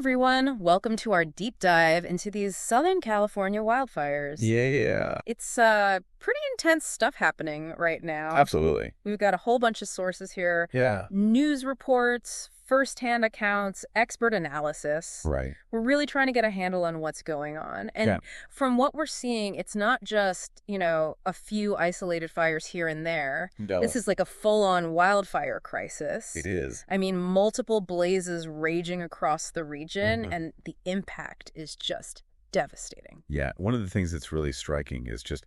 everyone, welcome to our deep dive into these Southern California wildfires. Yeah, It's pretty intense stuff happening right now. absolutely. We've got a whole bunch of sources here. Yeah. News reports, first-hand accounts, expert analysis. Right. We're really trying to get a handle on what's going on. And from what we're seeing, it's not just, a few isolated fires here and there. No. This is like a full-on wildfire crisis. It is. I mean, multiple blazes raging across the region, and the impact is just devastating. Yeah. One of the things that's really striking is just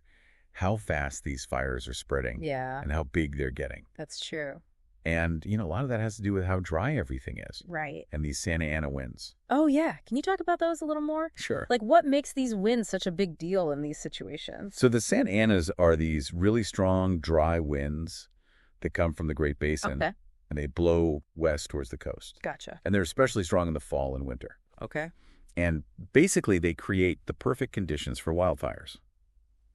how fast these fires are spreading. Yeah. And how big they're getting. That's true. And, a lot of that has to do with how dry everything is. Right. And these Santa Ana winds. Oh, yeah. Can you talk about those a little more? Sure. Like, what makes these winds such a big deal in these situations? So the Santa Anas are these really strong, dry winds that come from the Great Basin. Okay. And they blow west towards the coast. Gotcha. And they're especially strong in the fall and winter. Okay. And basically, they create the perfect conditions for wildfires.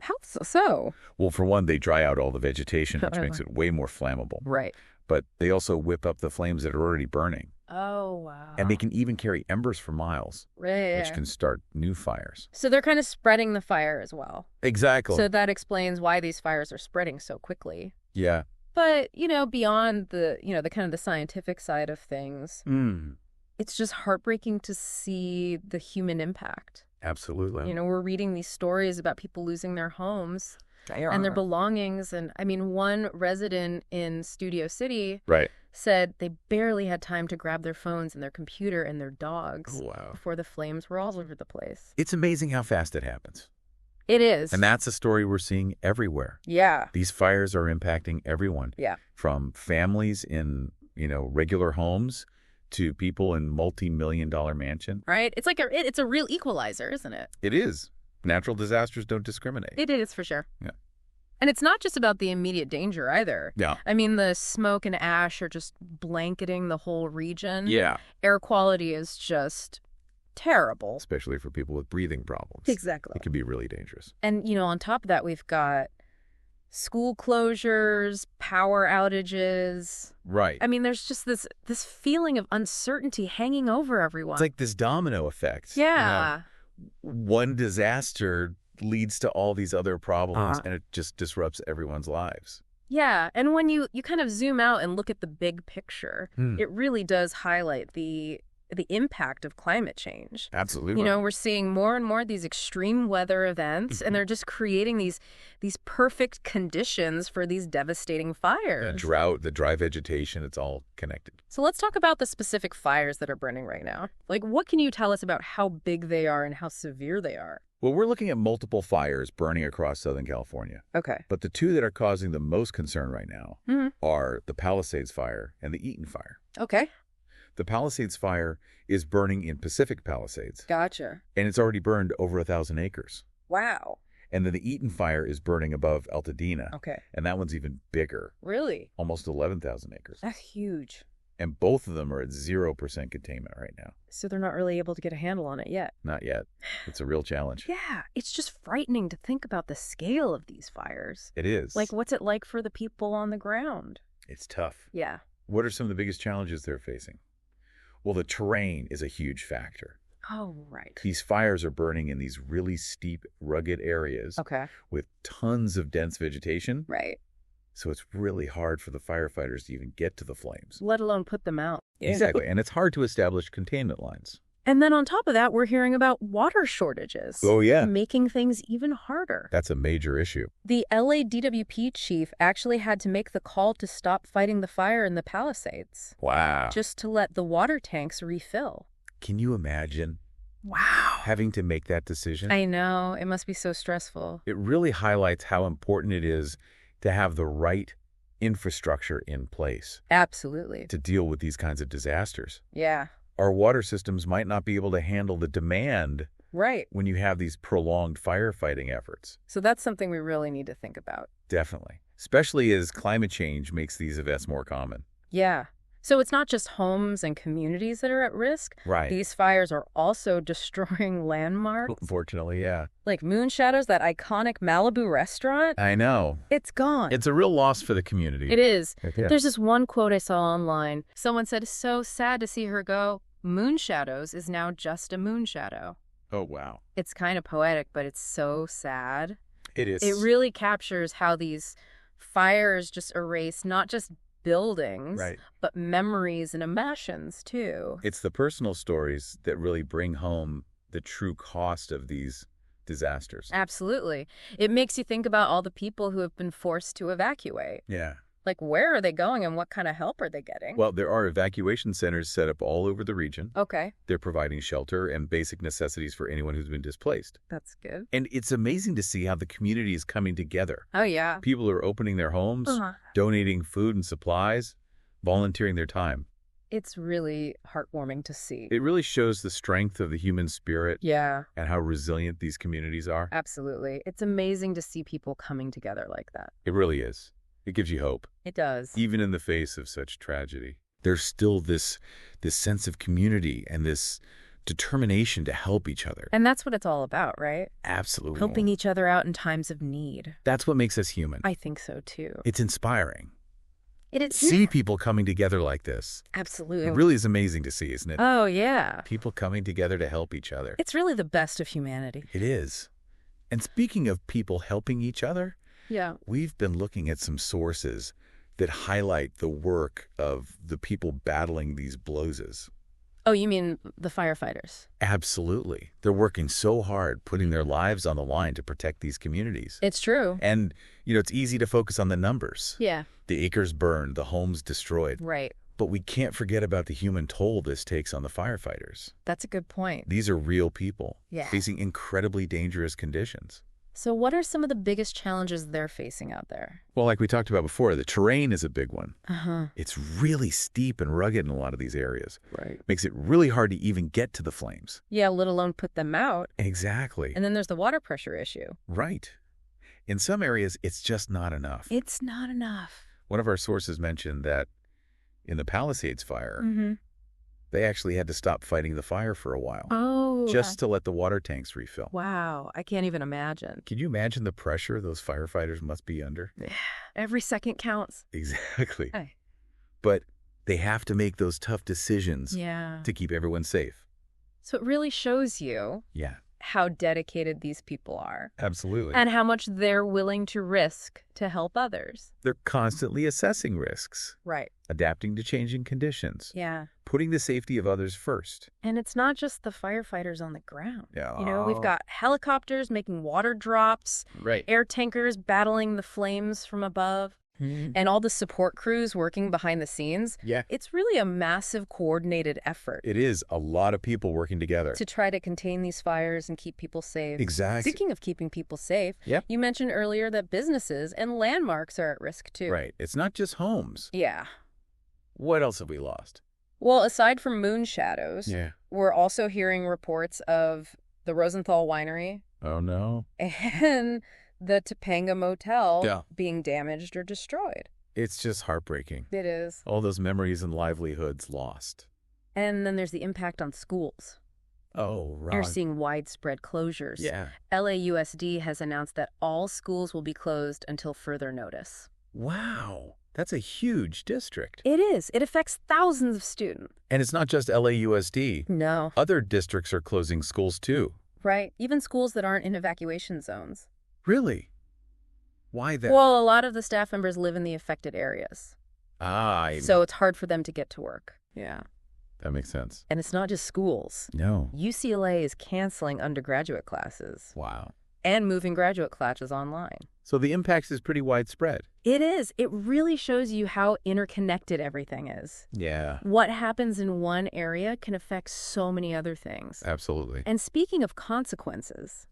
How so? Well, for one, they dry out all the vegetation, which makes it way more flammable. Right. But they also whip up the flames that are already burning. Oh, wow. And they can even carry embers for miles, which can start new fires. So they're kind of spreading the fire as well. Exactly. So that explains why these fires are spreading so quickly. Yeah. But, beyond the, the kind of the scientific side of things, it's just heartbreaking to see the human impact. Absolutely. We're reading these stories about people losing their homes and their belongings. And I mean, one resident in Studio City said they barely had time to grab their phones and their computer and their dogs before the flames were all over the place. It's amazing how fast it happens. It is. And that's a story we're seeing everywhere. Yeah. These fires are impacting everyone. Yeah. From families in, regular homes to people in multi-million-dollar mansion. Right? It's like it's a real equalizer, isn't it? It is. Natural disasters don't discriminate. It is, for sure. Yeah. And it's not just about the immediate danger either. Yeah. I mean, the smoke and ash are just blanketing the whole region. Yeah. Air quality is just terrible. Especially for people with breathing problems. Exactly. It can be really dangerous. And, on top of that, we've got school closures, power outages. Right. I mean, there's just this feeling of uncertainty hanging over everyone. It's like this domino effect. Yeah. One disaster leads to all these other problems, and it just disrupts everyone's lives. Yeah. And when you kind of zoom out and look at the big picture, it really does highlight the impact of climate change. Absolutely. We're seeing more and more of these extreme weather events, and they're just creating these perfect conditions for these devastating fires. The drought, the dry vegetation, it's all connected. So let's talk about the specific fires that are burning right now. Like, what can you tell us about how big they are and how severe they are? Well, we're looking at multiple fires burning across Southern California. Okay. But the two that are causing the most concern right now are the Palisades fire and the Eaton fire. Okay. The Palisades fire is burning in Pacific Palisades. Gotcha. And it's already burned over 1,000 acres. Wow. And then the Eaton fire is burning above Altadena. Okay. And that one's even bigger. Really? Almost 11,000 acres. That's huge. And both of them are at 0% containment right now. So they're not really able to get a handle on it yet. Not yet. It's a real challenge. Yeah. It's just frightening to think about the scale of these fires. It is. Like, what's it like for the people on the ground? It's tough. Yeah. What are some of the biggest challenges they're facing? Well, the terrain is a huge factor. Oh, right. These fires are burning in these really steep, rugged areas with tons of dense vegetation. Right. So it's really hard for the firefighters to even get to the flames. Let alone put them out. Exactly. And it's hard to establish containment lines. And then on top of that, we're hearing about water shortages. Oh, yeah. Making things even harder. That's a major issue. The LA DWP chief actually had to make the call to stop fighting the fire in the Palisades. Wow. Just to let the water tanks refill. Can you imagine? Wow. Having to make that decision? I know. It must be so stressful. It really highlights how important it is to have the right infrastructure in place. Absolutely. To deal with these kinds of disasters. Yeah. Our water systems might not be able to handle the demand when you have these prolonged firefighting efforts. So that's something we really need to think about. Definitely. Especially as climate change makes these events more common. Yeah. So it's not just homes and communities that are at risk. Right. These fires are also destroying landmarks. Unfortunately, yeah. Like Moonshadows, that iconic Malibu restaurant. I know. It's gone. It's a real loss for the community. It is. Yeah. There's this one quote I saw online. Someone said, "So sad to see her go, moon shadows is now just a moon shadow. Oh, wow. It's kind of poetic, but it's so sad. It is. It really captures how these fires just erase not just buildings, but memories and emotions, too. It's the personal stories that really bring home the true cost of these disasters. Absolutely. It makes you think about all the people who have been forced to evacuate. Yeah. Like, where are they going and what kind of help are they getting? Well, there are evacuation centers set up all over the region. Okay. They're providing shelter and basic necessities for anyone who's been displaced. That's good. And it's amazing to see how the community is coming together. Oh, yeah. People are opening their homes, donating food and supplies, volunteering their time. It's really heartwarming to see. It really shows the strength of the human spirit. Yeah. And how resilient these communities are. Absolutely. It's amazing to see people coming together like that. It really is. It gives you hope. It does. Even in the face of such tragedy. There's still this sense of community and this determination to help each other. And that's what it's all about, right? Absolutely. Helping each other out in times of need. That's what makes us human. I think so, too. It's inspiring. It is. See people coming together like this. Absolutely. It really is amazing to see, isn't it? Oh, yeah. People coming together to help each other. It's really the best of humanity. It is. And speaking of people helping each other, we've been looking at some sources that highlight the work of the people battling these blowses. Oh, you mean the firefighters? Absolutely. They're working so hard, putting their lives on the line to protect these communities. It's true. And, it's easy to focus on the numbers. Yeah. The acres burned, the homes destroyed. Right. But we can't forget about the human toll this takes on the firefighters. That's a good point. These are real people facing Yeah. incredibly dangerous conditions. So what are some of the biggest challenges they're facing out there? Well, like we talked about before, the terrain is a big one. Uh-huh. It's really steep and rugged in a lot of these areas. Right. Makes it really hard to even get to the flames. Yeah, let alone put them out. Exactly. And then there's the water pressure issue. Right. In some areas, it's just not enough. It's not enough. One of our sources mentioned that in the Palisades fire, they actually had to stop fighting the fire for a while. Oh. Just to let the water tanks refill. Wow. I can't even imagine. Can you imagine the pressure those firefighters must be under? Every second counts. Exactly. Hey. But they have to make those tough decisions to keep everyone safe. So it really shows you how dedicated these people are. Absolutely. And how much they're willing to risk to help others. They're constantly assessing risks. Right. Adapting to changing conditions. Yeah. Putting the safety of others first. And it's not just the firefighters on the ground. Yeah. We've got helicopters making water drops. Right. Air tankers battling the flames from above. And all the support crews working behind the scenes. Yeah. It's really a massive coordinated effort. It is a lot of people working together. To try to contain these fires and keep people safe. Exactly. Speaking of keeping people safe, Yep. you mentioned earlier that businesses and landmarks are at risk too. Right. It's not just homes. Yeah. What else have we lost? Well, aside from moon shadows, Yeah. we're also hearing reports of the Rosenthal Winery Oh, no. and the Topanga Motel Yeah. being damaged or destroyed. It's just heartbreaking. It is. All those memories and livelihoods lost. And then there's the impact on schools. Oh, right. You're seeing widespread closures. Yeah. LAUSD has announced that all schools will be closed until further notice. Wow. That's a huge district. It is. It affects thousands of students. And it's not just LAUSD. No. Other districts are closing schools too. Right. Even schools that aren't in evacuation zones. Really? Why that? Well, a lot of the staff members live in the affected areas. So it's hard for them to get to work. Yeah. That makes sense. And it's not just schools. No. UCLA is canceling undergraduate classes. Wow. And moving graduate classes online. So the impact is pretty widespread. It is. It really shows you how interconnected everything is. Yeah. What happens in one area can affect so many other things. Absolutely. And speaking of consequences,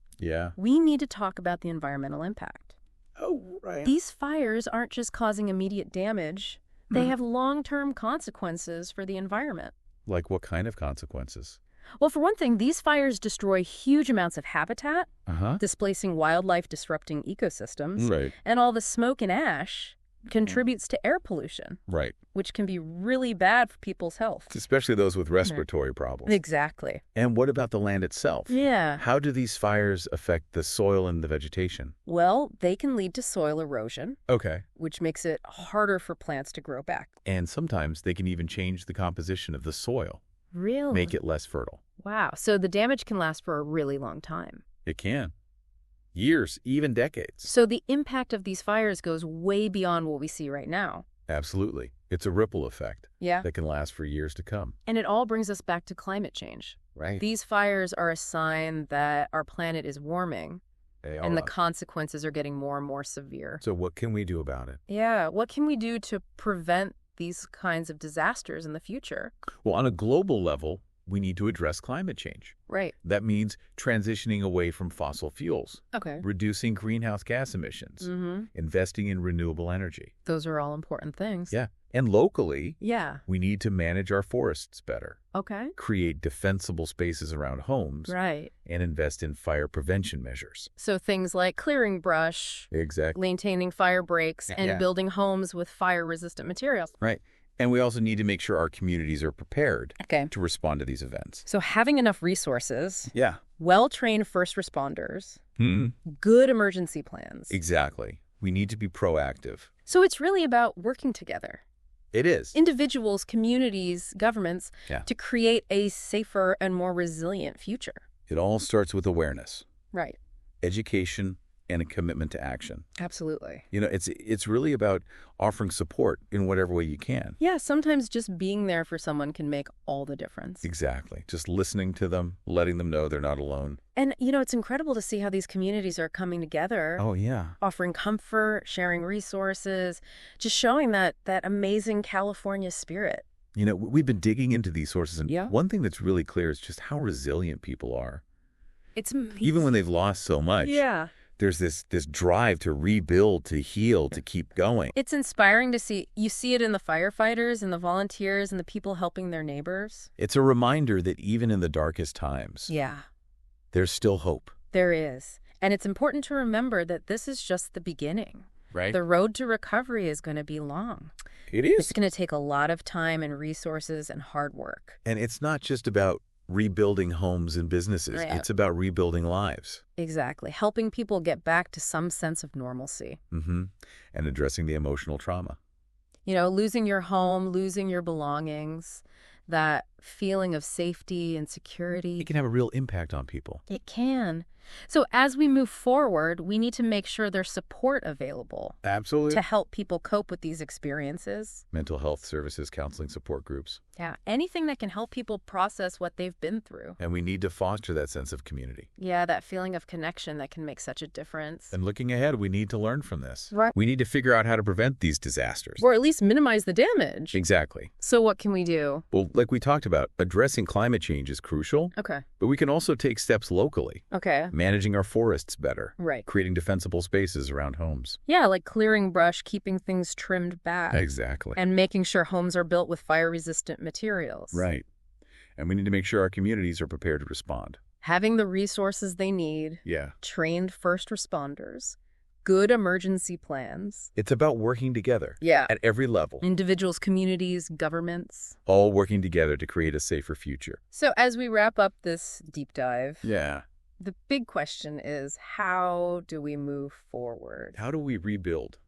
we need to talk about the environmental impact. Oh, right. These fires aren't just causing immediate damage. They have long-term consequences for the environment. Like what kind of consequences? Well, for one thing, these fires destroy huge amounts of habitat, displacing wildlife, disrupting ecosystems. Right. And all the smoke and ash contributes to air pollution. Right. Which can be really bad for people's health. Especially those with respiratory problems. Exactly. And what about the land itself? Yeah. How do these fires affect the soil and the vegetation? Well, they can lead to soil erosion. Okay. Which makes it harder for plants to grow back. And sometimes they can even change the composition of the soil. Really? Make it less fertile. Wow. So the damage can last for a really long time. It can. Years, even decades. So the impact of these fires goes way beyond what we see right now. Absolutely. It's a ripple effect that can last for years to come. And it all brings us back to climate change. Right. These fires are a sign that our planet is warming, and the consequences are getting more and more severe. So what can we do about it? Yeah. What can we do to prevent these kinds of disasters in the future? Well, on a global level, we need to address climate change. Right. That means transitioning away from fossil fuels. Okay. Reducing greenhouse gas emissions. Investing in renewable energy. Those are all important things. Yeah. And locally, yeah, we need to manage our forests better. Okay. Create defensible spaces around homes. Right. And invest in fire prevention measures. So things like clearing brush. Exactly. Maintaining fire breaks and building homes with fire-resistant materials. Right. And we also need to make sure our communities are prepared to respond to these events. So having enough resources. Yeah. Well-trained first responders. Good emergency plans. Exactly. We need to be proactive. So it's really about working together. It is. Individuals, communities, governments, to create a safer and more resilient future. It all starts with awareness. Right. Education and a commitment to action. Absolutely. You know, it's really about offering support in whatever way you can. Yeah, sometimes just being there for someone can make all the difference. Exactly. Just listening to them, letting them know they're not alone. And, you know, it's incredible to see how these communities are coming together. Oh, yeah. Offering comfort, sharing resources, just showing that amazing California spirit. You know, we've been digging into these sources, and one thing that's really clear is just how resilient people are. It's amazing. Even when they've lost so much. Yeah. There's this drive to rebuild, to heal, to keep going. It's inspiring to see. You see it in the firefighters and the volunteers and the people helping their neighbors. It's a reminder that even in the darkest times, there's still hope. There is. And it's important to remember that this is just the beginning. Right. The road to recovery is going to be long. It is. It's going to take a lot of time and resources and hard work. And it's not just about rebuilding homes and businesses. Right. It's about rebuilding lives. Exactly. Helping people get back to some sense of normalcy. And addressing the emotional trauma. You know, losing your home, losing your belongings, that feeling of safety and security. It can have a real impact on people. It can. So as we move forward, we need to make sure there's support available. Absolutely. To help people cope with these experiences. Mental health services, counseling support groups. Yeah, anything that can help people process what they've been through. And we need to foster that sense of community. Yeah, that feeling of connection that can make such a difference. And looking ahead, we need to learn from this. Right. We need to figure out how to prevent these disasters. Or at least minimize the damage. Exactly. So what can we do? Well, like we talked about, addressing climate change is crucial. Okay. But we can also take steps locally. Okay. Managing our forests better. Right. Creating defensible spaces around homes. Yeah, like clearing brush, keeping things trimmed back. Exactly. And making sure homes are built with fire-resistant materials. Right. And we need to make sure our communities are prepared to respond. Having the resources they need. Yeah. Trained first responders. Good emergency plans. It's about working together. Yeah. At every level. Individuals, communities, governments. All working together to create a safer future. So as we wrap up this deep dive. Yeah. The big question is, how do we move forward? How do we rebuild?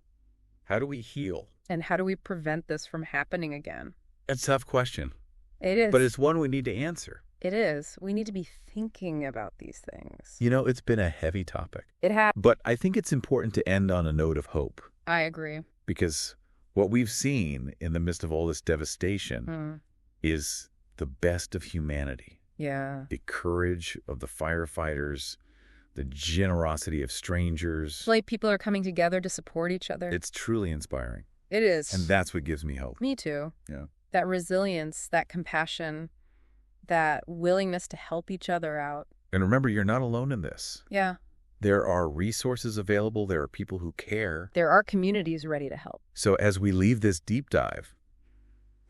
How do we heal? And how do we prevent this from happening again? It's a tough question. It is. But it's one we need to answer. It is. We need to be thinking about these things. You know, it's been a heavy topic. It has. But I think it's important to end on a note of hope. I agree. Because what we've seen in the midst of all this devastation is the best of humanity. Yeah. The courage of the firefighters, the generosity of strangers. It's like people are coming together to support each other. It's truly inspiring. It is. And that's what gives me hope. Me too. Yeah. That resilience, that compassion, that willingness to help each other out. And remember, you're not alone in this. Yeah. There are resources available. There are people who care. There are communities ready to help. So as we leave this deep dive,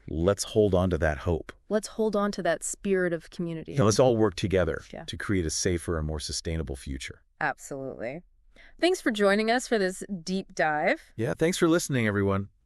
let's hold on to that hope. Let's hold on to that spirit of community. And let's all work together to create a safer and more sustainable future. Absolutely. Thanks for joining us for this deep dive. Yeah, thanks for listening, everyone.